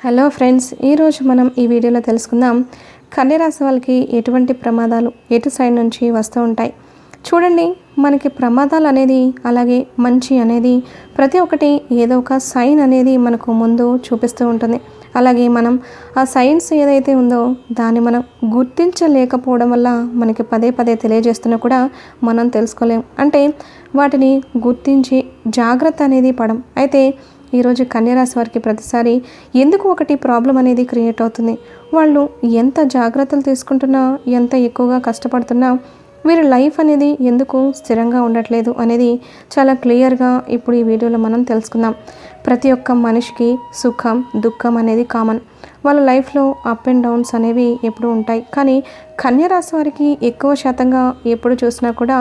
Hello friends, ఈరోజు మనం ఈ వీడియోలో తెలుసుకుందాం కన్య రాశి వాళ్ళకి ఎటువంటి ప్రమాదాలు ఎటు సైడ్ నుంచి వస్తూ ఉంటాయి. చూడండి, మనకి ప్రమాదాలు అనేది అలాగే మంచి అనేది ప్రతి ఒక్కటి ఏదో ఒక సైన్ అనేది మనకు ముందు చూపిస్తూ ఉంటుంది. అలాగే మనం ఆ సైన్స్ ఏదైతే ఉందో దాన్ని మనం గుర్తించలేకపోవడం వల్ల మనకి పదే పదే తెలియజేస్తున్నా కూడా మనం తెలుసుకోలేం. అంటే వాటిని గుర్తించి జాగ్రత్త అనేది పడం. అయితే ఈరోజు కన్యరాశి వారికి ప్రతిసారి ఎందుకు ఒకటి ప్రాబ్లం అనేది క్రియేట్ అవుతుంది. వాళ్ళు ఎంత జాగ్రత్తలు తీసుకుంటున్నా, ఎంత ఎక్కువగా కష్టపడుతున్నా వీరి లైఫ్ అనేది ఎందుకు స్థిరంగా ఉండట్లేదు అనేది చాలా క్లియర్గా ఇప్పుడు ఈ వీడియోలో మనం తెలుసుకుందాం. ప్రతి ఒక్క మనిషికి సుఖం దుఃఖం అనేది కామన్. వాళ్ళ లైఫ్లో అప్ అండ్ డౌన్స్ అనేవి ఎప్పుడు ఉంటాయి. కానీ కన్యరాశి వారికి ఎక్కువ శాతంగా ఎప్పుడు చూసినా కూడా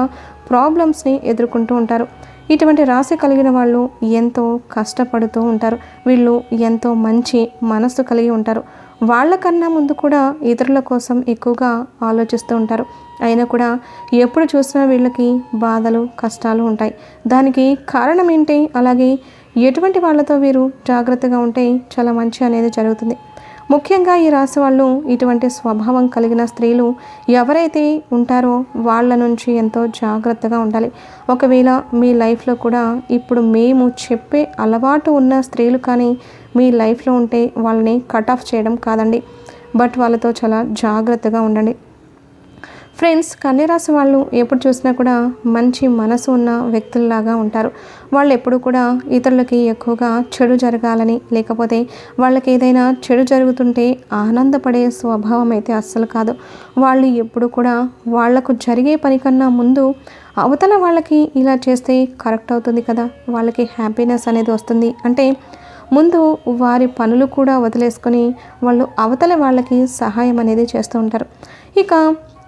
ప్రాబ్లమ్స్ని ఎదుర్కొంటూ ఉంటారు. ఇటువంటి రాశి కలిగిన వాళ్ళు ఎంతో కష్టపడుతూ ఉంటారు. వీళ్ళు ఎంతో మంచి మనసు కలిగి ఉంటారు. వాళ్ళకన్నా ముందు కూడా ఇతరుల కోసం ఎక్కువగా ఆలోచిస్తూ ఉంటారు. అయినా కూడా ఎప్పుడు చూసినా వీళ్ళకి బాధలు కష్టాలు ఉంటాయి. దానికి కారణం ఏంటి, అలాగే ఎటువంటి వాళ్ళతో వీరు జాగ్రత్తగా ఉంటే చాలా మంచి అనేది జరుగుతుంది. ముఖ్యంగా ఈ రాశి వాళ్ళు ఇటువంటి స్వభావం కలిగిన స్త్రీలు ఎవరైతే ఉంటారో వాళ్ళ నుంచి ఎంతో జాగ్రత్తగా ఉండాలి. ఒకవేళ మీ లైఫ్లో కూడా ఇప్పుడు మేము చెప్పే అలవాటు ఉన్న స్త్రీలు కానీ మీ లైఫ్లో ఉంటే వాళ్ళని కట్ ఆఫ్ చేయడం కాదండి, బట్ వాళ్ళతో చాలా జాగ్రత్తగా ఉండండి. ఫ్రెండ్స్, కన్యరాశి వాళ్ళు ఎప్పుడు చూసినా కూడా మంచి మనసు ఉన్న వ్యక్తుల్లాగా ఉంటారు. వాళ్ళు ఎప్పుడు కూడా ఇతరులకి ఎక్కువగా చెడు జరగాలని, లేకపోతే వాళ్ళకి ఏదైనా చెడు జరుగుతుంటే ఆనందపడే స్వభావం అయితే అస్సలు కాదు. వాళ్ళు ఎప్పుడు కూడా వాళ్లకు జరిగే పని కన్నా ముందు అవతల వాళ్ళకి ఇలా చేస్తే కరెక్ట్ అవుతుంది కదా, వాళ్ళకి హ్యాపీనెస్ అనేది వస్తుంది అంటే ముందు వారి పనులు కూడా వదిలేసుకొని వాళ్ళు అవతల వాళ్ళకి సహాయం అనేది చేస్తూ ఉంటారు. ఇక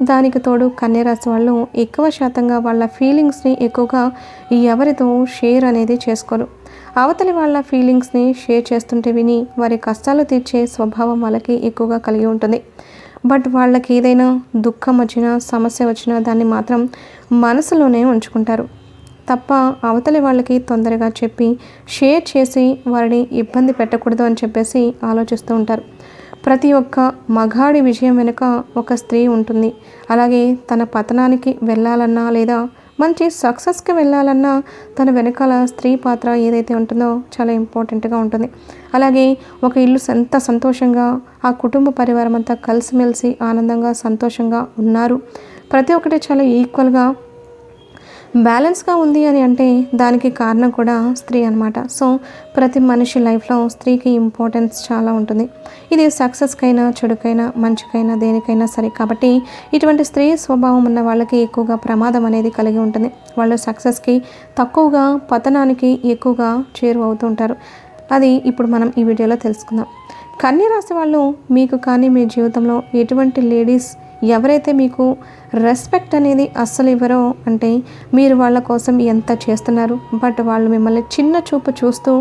దానికి తోడు కన్యరాశి వాళ్ళు ఎక్కువ శాతంగా వాళ్ళ ఫీలింగ్స్ని ఎక్కువగా ఎవరితో షేర్ అనేది చేసుకోరు. అవతలి వాళ్ళ ఫీలింగ్స్ని షేర్ చేస్తుంటే విని వారి కష్టాలు తీర్చే స్వభావం వాళ్ళకి ఎక్కువగా కలిగి ఉంటుంది. బట్ వాళ్ళకి ఏదైనా దుఃఖం వచ్చినా సమస్య వచ్చినా దాన్ని మాత్రం మనసులోనే ఉంచుకుంటారు తప్ప అవతలి వాళ్ళకి తొందరగా చెప్పి షేర్ చేసి వారిని ఇబ్బంది పెట్టకూడదు అని చెప్పేసి ఆలోచిస్తూ ఉంటారు. ప్రతి ఒక్క మగాడి విజయం వెనుక ఒక స్త్రీ ఉంటుంది. అలాగే తన పతనానికి వెళ్ళాలన్నా లేదా మంచి సక్సెస్కి వెళ్ళాలన్నా తన వెనకాల స్త్రీ పాత్ర ఏదైతే ఉంటుందో చాలా ఇంపార్టెంట్గా ఉంటుంది. అలాగే ఒక ఇల్లు ఎంత సంతోషంగా ఆ కుటుంబ పరివారం అంతా కలిసిమెలిసి ఆనందంగా సంతోషంగా ఉన్నారు, ప్రతి ఒక్కటి చాలా ఈక్వల్గా బ్యాలెన్స్గా ఉంది అని అంటే దానికి కారణం కూడా స్త్రీ అనమాట. సో ప్రతి మనిషి లైఫ్లో స్త్రీకి ఇంపార్టెన్స్ చాలా ఉంటుంది. ఇది సక్సెస్కైనా చెడుకైనా మంచికైనా దేనికైనా సరే. కాబట్టి ఇటువంటి స్త్రీ స్వభావం ఉన్న వాళ్ళకి ఎక్కువగా ప్రమాదం అనేది కలిగి ఉంటుంది. వాళ్ళు సక్సెస్కి తక్కువగా పతనానికి ఎక్కువగా చేరువవుతూ ఉంటారు. అది ఇప్పుడు మనం ఈ వీడియోలో తెలుసుకుందాం. కన్యరాశి వాళ్ళు మీకు కానీ మీ జీవితంలో ఎటువంటి లేడీస్ ఎవరైతే మీకు రెస్పెక్ట్ అనేది అస్సలు ఇవ్వరో, అంటే మీరు వాళ్ళ కోసం ఎంత చేస్తున్నారు బట్ వాళ్ళు మిమ్మల్ని చిన్న చూపు చూస్తూ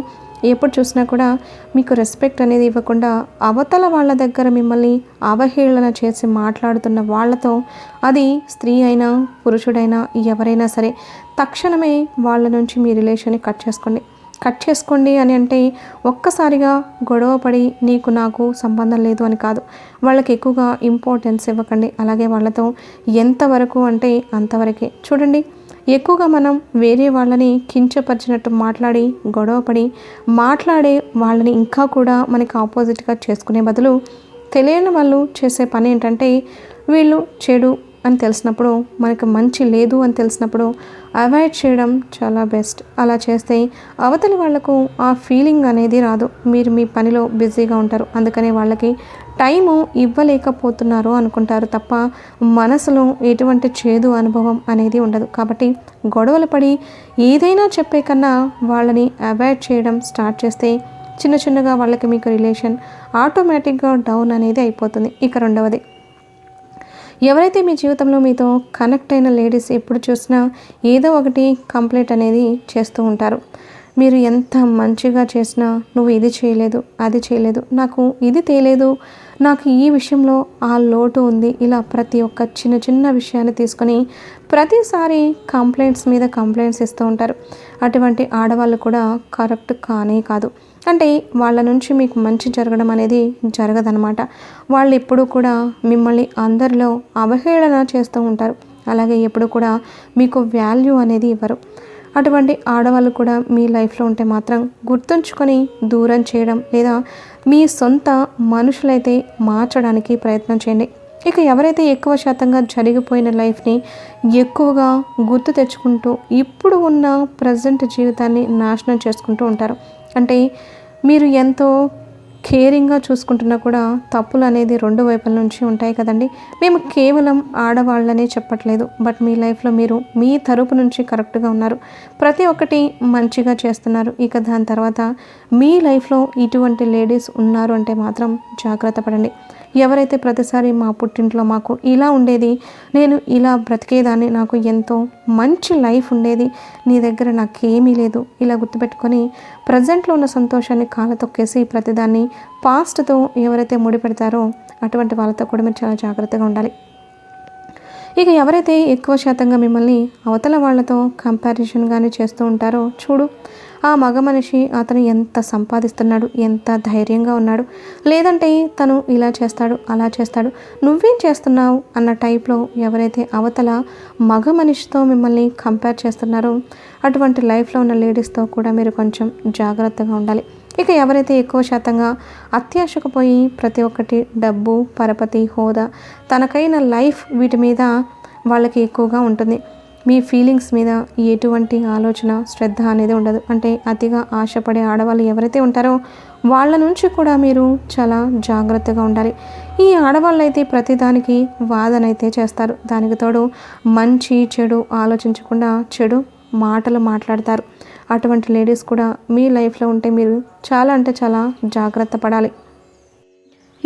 ఎప్పుడు చూసినా కూడా మీకు రెస్పెక్ట్ అనేది ఇవ్వకుండా అవతల వాళ్ళ దగ్గర మిమ్మల్ని అవహేళన చేసి మాట్లాడుతున్న వాళ్ళతో, అది స్త్రీ అయినా పురుషుడైనా ఎవరైనా సరే, తక్షణమే వాళ్ళ నుంచి మీ రిలేషన్ని కట్ చేసుకోండి అని అంటే ఒక్కసారిగా గొడవ పడి నీకు నాకు సంబంధం లేదు అని కాదు, వాళ్ళకి ఎక్కువగా ఇంపార్టెన్స్ ఇవ్వకండి. అలాగే వాళ్ళతో ఎంతవరకు అంటే అంతవరకే. చూడండి, ఎక్కువగా మనం వేరే వాళ్ళని కించపరిచినట్టు గొడవపడి మాట్లాడే వాళ్ళని ఇంకా కూడా మనకి ఆపోజిట్గా చేసుకునే బదులు తెలియని వాళ్ళు చేసే పని ఏంటంటే, వీళ్ళు చెడు అని తెలిసినప్పుడు, మనకు మంచి లేదు అని తెలిసినప్పుడు అవాయిడ్ చేయడం చాలా బెస్ట్. అలా చేస్తే అవతలి వాళ్లకు ఆ ఫీలింగ్ అనేది రాదు. మీరు మీ పనిలో బిజీగా ఉంటారు, అందుకనే వాళ్ళకి టైము ఇవ్వలేకపోతున్నారు అనుకుంటారు తప్ప మనసులో ఎటువంటి చేదు అనుభవం అనేది ఉండదు. కాబట్టి గొడవలు పడి ఏదైనా చెప్పే కన్నా వాళ్ళని అవాయిడ్ చేయడం స్టార్ట్ చేస్తే చిన్న చిన్నగా వాళ్ళకి మీకు రిలేషన్ ఆటోమేటిక్గా డౌన్ అనేది అయిపోతుంది. ఇక రెండవది, ఎవరైతే మీ జీవితంలో మీతో కనెక్ట్ అయిన లేడీస్ ఎప్పుడు చూసినా ఏదో ఒకటి కంప్లైంట్ అనేది చేస్తూ ఉంటారు. మీరు ఎంత మంచిగా చేసినా నువ్వు ఇది చేయలేదు, అది చేయలేదు, నాకు ఇది తేలేదు, నాకు ఈ విషయంలో ఆ లోటు ఉంది, ఇలా ప్రతి ఒక్క చిన్న చిన్న విషయాన్ని తీసుకొని ప్రతిసారి కంప్లైంట్స్ మీద కంప్లైంట్స్ ఇస్తూ ఉంటారు. అటువంటి ఆడవాళ్ళు కూడా కరెక్ట్ కానే కాదు. అంటే వాళ్ళ నుంచి మీకు మంచి జరగడం అనేది జరగదనమాట. వాళ్ళు ఎప్పుడూ కూడా మిమ్మల్ని అందరిలో అవహేళన చేస్తూ ఉంటారు. అలాగే ఎప్పుడు కూడా మీకు వాల్యూ అనేది ఇవ్వరు. అటువంటి ఆడవాళ్ళు కూడా మీ లైఫ్లో ఉంటే మాత్రం గుర్తుంచుకొని దూరం చేయడం లేదా మీ సొంత మనుషులైతే మార్చడానికి ప్రయత్నం చేయండి. ఇక ఎవరైతే ఎక్కువ శాతంగా జరిగిపోయిన లైఫ్ని ఎక్కువగా గుర్తు తెచ్చుకుంటూ ఇప్పుడు ఉన్న ప్రజెంట్ జీవితాన్ని నాశనం చేసుకుంటూ ఉంటారు. అంటే మీరు ఎంతో కేరింగ్గా చూసుకుంటున్నా కూడా తప్పులు అనేది రెండు వైపుల నుంచి ఉంటాయి కదండి. మేము కేవలం ఆడవాళ్ళనే చెప్పట్లేదు, బట్ మీ లైఫ్లో మీరు మీ తరపు నుంచి కరెక్ట్గా ఉన్నారు, ప్రతి ఒక్కటి మంచిగా చేస్తున్నారు. ఇక దాని తర్వాత మీ లైఫ్లో ఇటువంటి లేడీస్ ఉన్నారు అంటే మాత్రం జాగ్రత్త పడండి. ఎవరైతే ప్రతిసారి మా పుట్టింట్లో మాకు ఇలా ఉండేది, నేను ఇలా బ్రతికేదాన్ని, నాకు ఎంతో మంచి లైఫ్ ఉండేది, నీ దగ్గర నాకేమీ లేదు, ఇలా గుర్తుపెట్టుకొని ప్రజెంట్లో ఉన్న సంతోషాన్ని కాళ్ళ తొక్కేసి ప్రతిదాన్ని పాస్ట్తో ఎవరైతే ముడిపెడతారో అటువంటి వాళ్ళతో కూడా మీరు చాలా జాగ్రత్తగా ఉండాలి. ఇక ఎవరైతే ఎక్కువ శాతంగా మిమ్మల్ని అవతల వాళ్ళతో కంపారిజన్ కానీ చేస్తూ ఉంటారో, చూడు ఆ మగ మనిషి అతను ఎంత సంపాదిస్తున్నాడు, ఎంత ధైర్యంగా ఉన్నాడు, లేదంటే తను ఇలా చేస్తాడు అలా చేస్తాడు, నువ్వేం చేస్తున్నావు అన్న టైప్లో ఎవరైతే అవతల మగ మనిషితో మిమ్మల్ని కంపేర్ చేస్తున్నారో అటువంటి లైఫ్లో ఉన్న లేడీస్తో కూడా మీరు కొంచెం జాగ్రత్తగా ఉండాలి. ఇక ఎవరైతే ఎక్కువ శాతంగా అత్యాశకు పోయి ప్రతి ఒక్కటి డబ్బు, పరపతి, హోదా, తనకైన లైఫ్ వీటి మీద వాళ్ళకి ఎక్కువగా ఉంటుంది. మీ ఫీలింగ్స్ మీద ఎటువంటి ఆలోచన, శ్రద్ధ అనేది ఉండదు. అంటే అతిగా ఆశపడే ఆడవాళ్ళు ఎవరైతే ఉంటారో వాళ్ళ నుంచి కూడా మీరు చాలా జాగ్రత్తగా ఉండాలి. ఈ ఆడవాళ్ళు అయితే ప్రతిదానికి వాదనైతే చేస్తారు. దానికి తోడు మంచి చెడు ఆలోచించకుండా చెడు మాటలు మాట్లాడతారు. అటువంటి లేడీస్ కూడా మీ లైఫ్లో ఉంటే మీరు చాలా అంటే చాలా జాగ్రత్త పడాలి.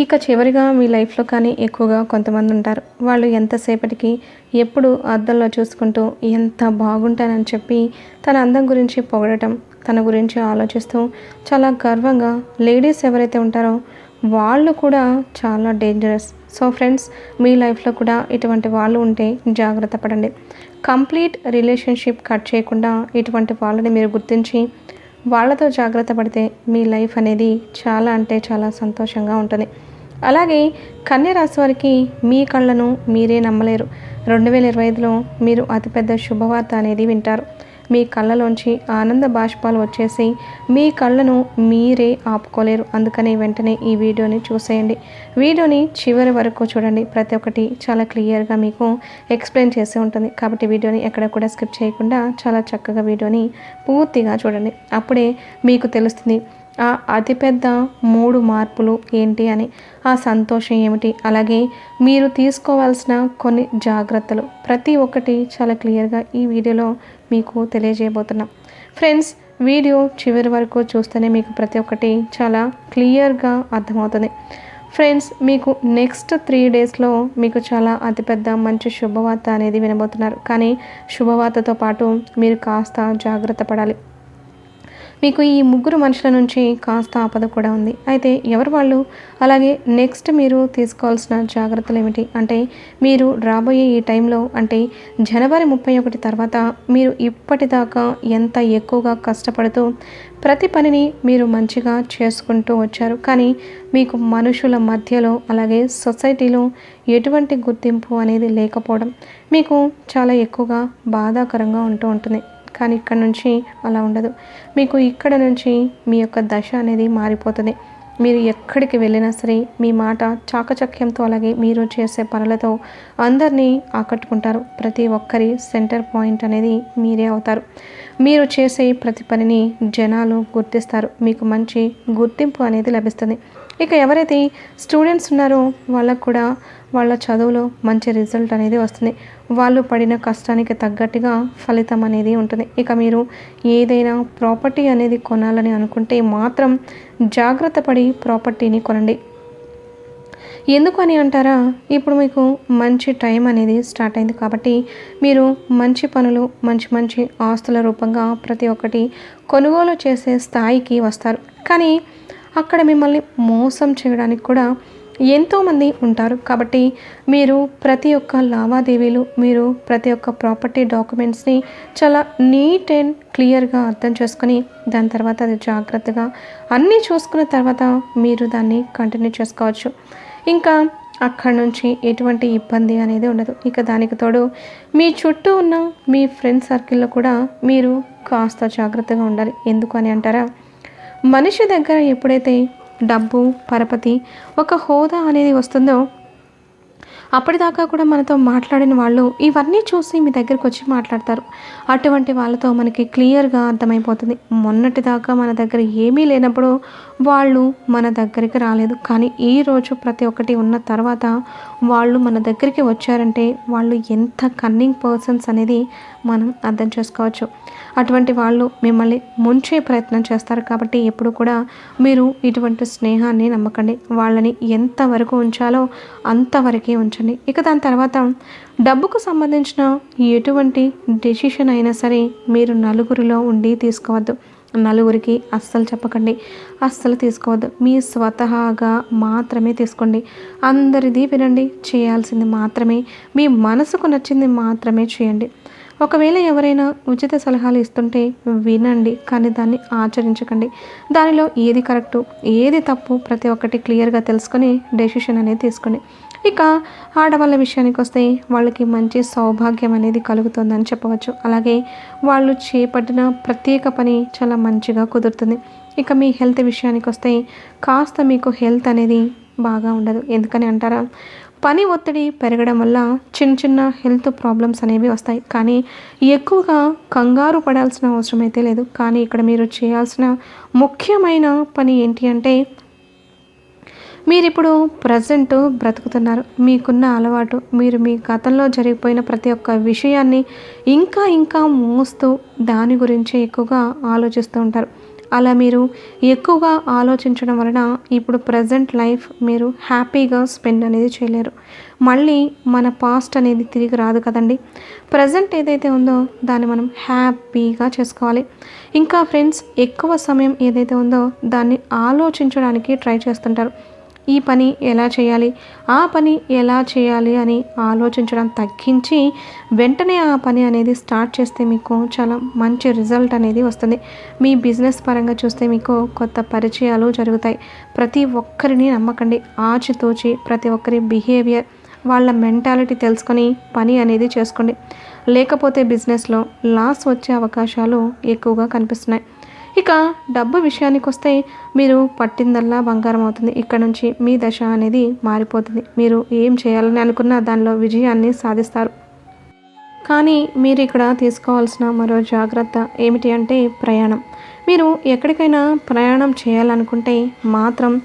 ఇక చివరిగా మీ లైఫ్లో కానీ ఎక్కువగా కొంతమంది ఉంటారు. వాళ్ళు ఎంతసేపటికి ఎప్పుడు అద్దంలో చూసుకుంటూ ఎంత బాగుంటానని చెప్పి తన అందం గురించి పొగడటం, తన గురించి ఆలోచిస్తూ చాలా గర్వంగా లేడీస్ ఎవరైతే ఉంటారో వాళ్ళు కూడా చాలా డేంజరస్. సో ఫ్రెండ్స్, మీ లైఫ్లో కూడా ఇటువంటి వాళ్ళు ఉంటే జాగ్రత్త పడండి. కంప్లీట్ రిలేషన్షిప్ కట్ చేయకుండా ఇటువంటి వాళ్ళని మీరు గుర్తించి వాళ్ళతో జాగ్రత్త పడితే మీ లైఫ్ అనేది చాలా అంటే చాలా సంతోషంగా ఉంటుంది. అలాగే కన్య రాశి వారికి మీ కళ్ళను మీరే నమ్మలేరు. 2025లో మీరు అతిపెద్ద శుభవార్త అనేది వింటారు. మీ కళ్ళలోంచి ఆనంద బాష్పాలు వచ్చేసి మీ కళ్ళను మీరే ఆపుకోలేరు. అందుకని వెంటనే ఈ వీడియోని చూసేయండి. వీడియోని చివరి వరకు చూడండి. ప్రతి ఒక్కటి చాలా క్లియర్గా మీకు ఎక్స్ప్లెయిన్ చేసి ఉంటుంది. కాబట్టి వీడియోని ఎక్కడ కూడా స్కిప్ చేయకుండా చాలా చక్కగా వీడియోని పూర్తిగా చూడండి. అప్పుడే మీకు తెలుస్తుంది ఆ అతిపెద్ద 3 మార్పులు ఏంటి అని, ఆ సంతోషం ఏమిటి, అలాగే మీరు తీసుకోవాల్సిన కొన్ని జాగ్రత్తలు ప్రతి ఒక్కటి చాలా క్లియర్గా ఈ వీడియోలో మీకు తెలియజేయబోతున్నాం. ఫ్రెండ్స్, వీడియో చివరి వరకు చూస్తేనే మీకు ప్రతి ఒక్కటి చాలా క్లియర్గా అర్థమవుతుంది. ఫ్రెండ్స్, మీకు నెక్స్ట్ 3 డేస్లో మీకు చాలా అతిపెద్ద మంచి శుభవార్త అనేది వినబోతున్నారు. కానీ శుభవార్తతో పాటు మీరు కాస్త జాగ్రత్త పడాలి. మీకు ఈ 3 మనుషుల నుంచి కాస్త ఆపద కూడా ఉంది. అయితే ఎవరు వాళ్ళు, అలాగే నెక్స్ట్ మీరు తీసుకోవాల్సిన జాగ్రత్తలు ఏమిటి అంటే, మీరు రాబోయే ఈ టైంలో అంటే జనవరి 31 తర్వాత మీరు ఇప్పటిదాకా ఎంత ఎక్కువగా కష్టపడుతూ ప్రతి పనిని మీరు మంచిగా చేసుకుంటూ వచ్చారు. కానీ మీకు మనుషుల మధ్యలో అలాగే సొసైటీలో ఎటువంటి గుర్తింపు అనేది లేకపోవడం మీకు చాలా ఎక్కువగా బాధాకరంగా ఉంటూ ఉంటుంది. కానీ ఇక్కడ నుంచి అలా ఉండదు. మీకు ఇక్కడ నుంచి మీ యొక్క దశ అనేది మారిపోతుంది. మీరు ఎక్కడికి వెళ్ళినా సరే మీ మాట చాకచక్యంతో అలాగే మీరు చేసే పనులతో అందరినీ ఆకట్టుకుంటారు. ప్రతి ఒక్కరి సెంటర్ పాయింట్ అనేది మీరే అవుతారు. మీరు చేసే ప్రతి పనిని జనాలు గుర్తిస్తారు. మీకు మంచి గుర్తింపు అనేది లభిస్తుంది. ఇక ఎవరైతే స్టూడెంట్స్ ఉన్నారో వాళ్ళకు కూడా వాళ్ళ చదువులో మంచి రిజల్ట్ అనేది వస్తుంది. వాళ్ళు పడిన కష్టానికి తగ్గట్టుగా ఫలితం అనేది ఉంటుంది. ఇక మీరు ఏదైనా ప్రాపర్టీ అనేది కొనాలని అనుకుంటే మాత్రం జాగ్రత్త పడి ప్రాపర్టీని కొనండి. ఎందుకు అని అంటారా, ఇప్పుడు మీకు మంచి టైం అనేది స్టార్ట్ అయింది కాబట్టి మీరు మంచి పనులు, మంచి మంచి ఆస్తుల రూపంగా ప్రతి ఒక్కటి కొనుగోలు చేసే స్థాయికి వస్తారు. కానీ అక్కడ మిమ్మల్ని మోసం చేయడానికి కూడా ఎంతోమంది ఉంటారు. కాబట్టి మీరు ప్రతి ఒక్క లావాదేవీలు, మీరు ప్రతి ఒక్క ప్రాపర్టీ డాక్యుమెంట్స్ని చాలా నీట్ అండ్ క్లియర్గా అర్థం చేసుకొని దాని తర్వాత అది జాగ్రత్తగా అన్నీ చూసుకున్న తర్వాత మీరు దాన్ని కంటిన్యూ చేసుకోవచ్చు. ఇంకా అక్కడి నుంచి ఎటువంటి ఇబ్బంది అనేది ఉండదు. ఇక దానికి తోడు మీ చుట్టూ ఉన్న మీ ఫ్రెండ్ సర్కిల్లో కూడా మీరు కాస్త జాగ్రత్తగా ఉండాలి. ఎందుకు అని అంటారా, మనిషి దగ్గర ఎప్పుడైతే డబ్బు, పరపతి, ఒక హోదా అనేది వస్తుందో అప్పటిదాకా కూడా మనతో మాట్లాడిన వాళ్ళు ఇవన్నీ చూసి మీ దగ్గరికి వచ్చి మాట్లాడతారు. అటువంటి వాళ్ళతో మనకి క్లియర్గా అర్థమైపోతుంది. మొన్నటిదాకా మన దగ్గర ఏమీ లేనప్పుడు వాళ్ళు మన దగ్గరికి రాలేదు, కానీ ఈరోజు ప్రతి ఒక్కటి ఉన్న తర్వాత వాళ్ళు మన దగ్గరికి వచ్చారంటే వాళ్ళు ఎంత కన్నింగ్ పర్సన్స్ అనేది మనం అర్థం చేసుకోవచ్చు. అటువంటి వాళ్ళు మిమ్మల్ని ముంచే ప్రయత్నం చేస్తారు. కాబట్టి ఎప్పుడు కూడా మీరు ఇటువంటి స్నేహాన్ని నమ్మకండి. వాళ్ళని ఎంతవరకు ఉంచాలో అంతవరకే ఉంచండి. ఇక దాని తర్వాత డబ్బుకు సంబంధించిన ఎటువంటి డెసిషన్ అయినా సరే మీరు నలుగురిలో ఉండి తీసుకోవద్దు. నలుగురికి అస్సలు చెప్పకండి, అస్సలు తీసుకోవద్దు. మీ స్వతహాగా మాత్రమే తీసుకోండి. అందరిది వినండి, చేయాల్సింది మాత్రమే, మీ మనసుకు నచ్చింది మాత్రమే చేయండి. ఒకవేళ ఎవరైనా ఉచిత సలహాలు ఇస్తుంటే వినండి, కానీ దాన్ని ఆచరించకండి. దానిలో ఏది కరెక్టు, ఏది తప్పు ప్రతి ఒక్కటి క్లియర్గా తెలుసుకొని డెసిషన్ అనేది తీసుకోండి. ఇక ఆడవాళ్ళ విషయానికి వస్తే వాళ్ళకి మంచి సౌభాగ్యం అనేది కలుగుతుందని చెప్పవచ్చు. అలాగే వాళ్ళు చేపట్టిన ప్రత్యేక పని చాలా మంచిగా కుదురుతుంది. ఇక మీ హెల్త్ విషయానికి వస్తే కాస్త మీకు హెల్త్ అనేది బాగా ఉండదు. ఎందుకని అంటారా, పని ఒత్తిడి పెరగడం వల్ల చిన్న చిన్న హెల్త్ ప్రాబ్లమ్స్ అనేవి వస్తాయి. కానీ ఎక్కువగా కంగారు పడాల్సిన అవసరం అయితే లేదు. కానీ ఇక్కడ మీరు చేయాల్సిన ముఖ్యమైన పని ఏంటి అంటే, మీరిప్పుడు ప్రజెంట్ బ్రతుకుతున్నారు. మీకున్న అలవాటు, మీరు మీ గతంలో జరిగిపోయిన ప్రతి ఒక్క విషయాన్ని ఇంకా ఇంకా మోస్తూ దాని గురించి ఎక్కువగా ఆలోచిస్తూ ఉంటారు. అలా మీరు ఎక్కువగా ఆలోచించడం వలన ఇప్పుడు ప్రజెంట్ లైఫ్ మీరు హ్యాపీగా స్పెండ్ అనేది చేయలేరు. మళ్ళీ మన పాస్ట్ అనేది తిరిగి రాదు కదండి. ప్రజెంట్ ఏదైతే ఉందో దాన్ని మనం హ్యాపీగా చేసుకోవాలి. ఇంకా ఫ్రెండ్స్, ఎక్కువ సమయం ఏదైతే ఉందో దాన్ని ఆలోచించడానికి ట్రై చేస్తుంటారు. ఈ పని ఎలా చేయాలి, ఆ పని ఎలా చేయాలి అని ఆలోచించడం తగ్గించి వెంటనే ఆ పని అనేది స్టార్ట్ చేస్తే మీకు చాలా మంచి రిజల్ట్ అనేది వస్తుంది. మీ బిజినెస్ పరంగా చూస్తే మీకు కొత్త పరిచయాలు జరుగుతాయి. ప్రతి ఒక్కరిని నమ్మకండి. ఆచితూచి ప్రతి ఒక్కరి బిహేవియర్, వాళ్ళ మెంటాలిటీ తెలుసుకొని పని అనేది చేసుకోండి. లేకపోతే బిజినెస్లో లాస్ వచ్చే అవకాశాలు ఎక్కువగా కనిపిస్తున్నాయి. ఇక డబ్బు విషయానికి వస్తే మీరు పట్టిందల్లా బంగారం అవుతుంది. ఇక్కడ నుంచి మీ దశ అనేది మారిపోతుంది. మీరు ఏం చేయాలని అనుకున్న దానిలో విజయాన్ని సాధిస్తారు. కానీ మీరు ఇక్కడ తీసుకోవాల్సిన మరో జాగ్రత్త ఏమిటి అంటే ప్రయాణం. మీరు ఎక్కడికైనా ప్రయాణం చేయాలనుకుంటే మాత్రం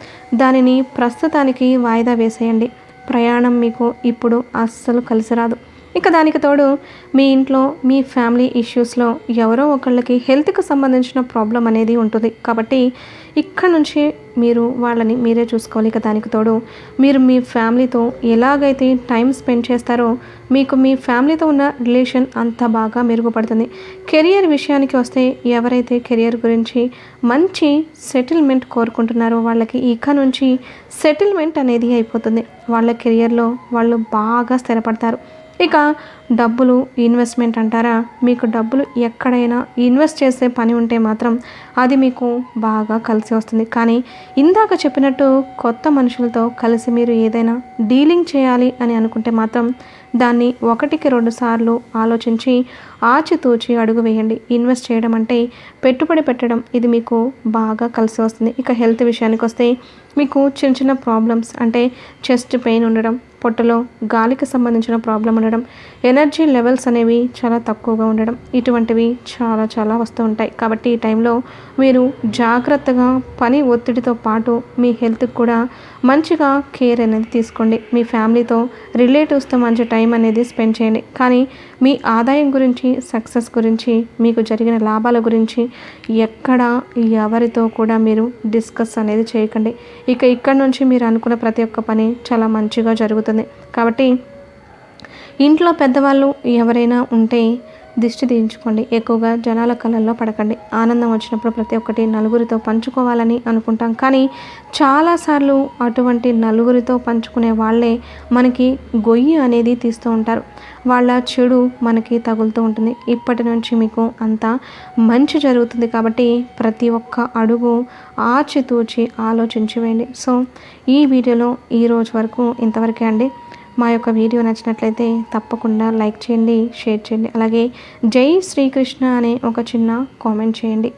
దానిని ప్రస్తుతానికి వాయిదా వేసేయండి. ప్రయాణం మీకు ఇప్పుడు అస్సలు కలిసి రాదు. ఇక దానికి తోడు మీ ఇంట్లో మీ ఫ్యామిలీ ఇష్యూస్లో ఎవరో ఒకళ్ళకి హెల్త్కి సంబంధించిన ప్రాబ్లం అనేది ఉంటుంది. కాబట్టి ఇక్కడ నుంచి మీరు వాళ్ళని మీరే చూసుకోవాలి. ఇక దానికి తోడు మీరు మీ ఫ్యామిలీతో ఎలాగైతే టైం స్పెండ్ చేస్తారో మీకు మీ ఫ్యామిలీతో ఉన్న రిలేషన్ అంత బాగా మెరుగుపడుతుంది. కెరియర్ విషయానికి వస్తే ఎవరైతే కెరియర్ గురించి మంచి సెటిల్మెంట్ కోరుకుంటున్నారో వాళ్ళకి ఇక నుంచి సెటిల్మెంట్ అనేది అయిపోతుంది. వాళ్ళ కెరియర్లో వాళ్ళు బాగా స్థిరపడతారు. ఇక డబ్బులు ఇన్వెస్ట్మెంట్ అంటారా, మీకు డబ్బులు ఎక్కడైనా ఇన్వెస్ట్ చేసే పని ఉంటే మాత్రం అది మీకు బాగా కలిసి వస్తుంది. కానీ ఇందాక చెప్పినట్టు కొత్త మనుషులతో కలిసి మీరు ఏదైనా డీలింగ్ చేయాలి అని అనుకుంటే మాత్రం దాన్ని 1-2 సార్లు ఆలోచించి ఆచితూచి అడుగు వేయండి. ఇన్వెస్ట్ చేయడం అంటే పెట్టుబడి పెట్టడం, ఇది మీకు బాగా కలిసి వస్తుంది. ఇక హెల్త్ విషయానికి వస్తే మీకు చిన్న చిన్న ప్రాబ్లమ్స్ అంటే చెస్ట్ పెయిన్ ఉండడం, పొట్టలో గాలికి సంబంధించిన ప్రాబ్లం ఉండడం, ఎనర్జీ లెవెల్స్ అనేవి చాలా తక్కువగా ఉండడం, ఇటువంటివి చాలా చాలా వస్తూ ఉంటాయి. కాబట్టి ఈ టైంలో మీరు జాగ్రత్తగా పని ఒత్తిడితో పాటు మీ హెల్త్కి కూడా మంచిగా కేర్ అనేది తీసుకోండి. మీ ఫ్యామిలీతో రిలేటివ్స్తో మంచి టైం అనేది స్పెండ్ చేయండి. కానీ మీ ఆదాయం గురించి, సక్సెస్ గురించి, మీకు జరిగిన లాభాల గురించి ఎక్కడ ఎవరితో కూడా మీరు డిస్కస్ అనేది చేయకండి. ఇక ఇక్కడ నుంచి మీరు అనుకున్న ప్రతి ఒక్క పని చాలా మంచిగా జరుగుతుంది. కాబట్టి ఇంట్లో పెద్దవాళ్ళు ఎవరైనా ఉంటే దిష్టి తీయించుకోండి. ఎక్కువగా జనాల కళ్ళల్లో పడకండి. ఆనందం వచ్చినప్పుడు ప్రతి ఒక్కటి నలుగురితో పంచుకోవాలని అనుకుంటాం, కానీ చాలాసార్లు అటువంటి నలుగురితో పంచుకునే వాళ్ళే మనకి గొయ్యి అనేది తీస్తూ ఉంటారు. వాళ్ళ చెడు మనకి తగులుతూ ఉంటుంది. ఇప్పటి నుంచి మీకు అంతా మంచి జరుగుతుంది కాబట్టి ప్రతి ఒక్క అడుగు ఆచితూచి ఆలోచించి వేయండి. సో ఈ వీడియోలో ఈ రోజు వరకు ఇంతవరకే అండి. మా యొక్క వీడియో నచ్చినట్లయితే తప్పకుండా లైక్ చేయండి, షేర్ చేయండి. అలాగే జై శ్రీకృష్ణ అనే ఒక చిన్న కామెంట్ చేయండి.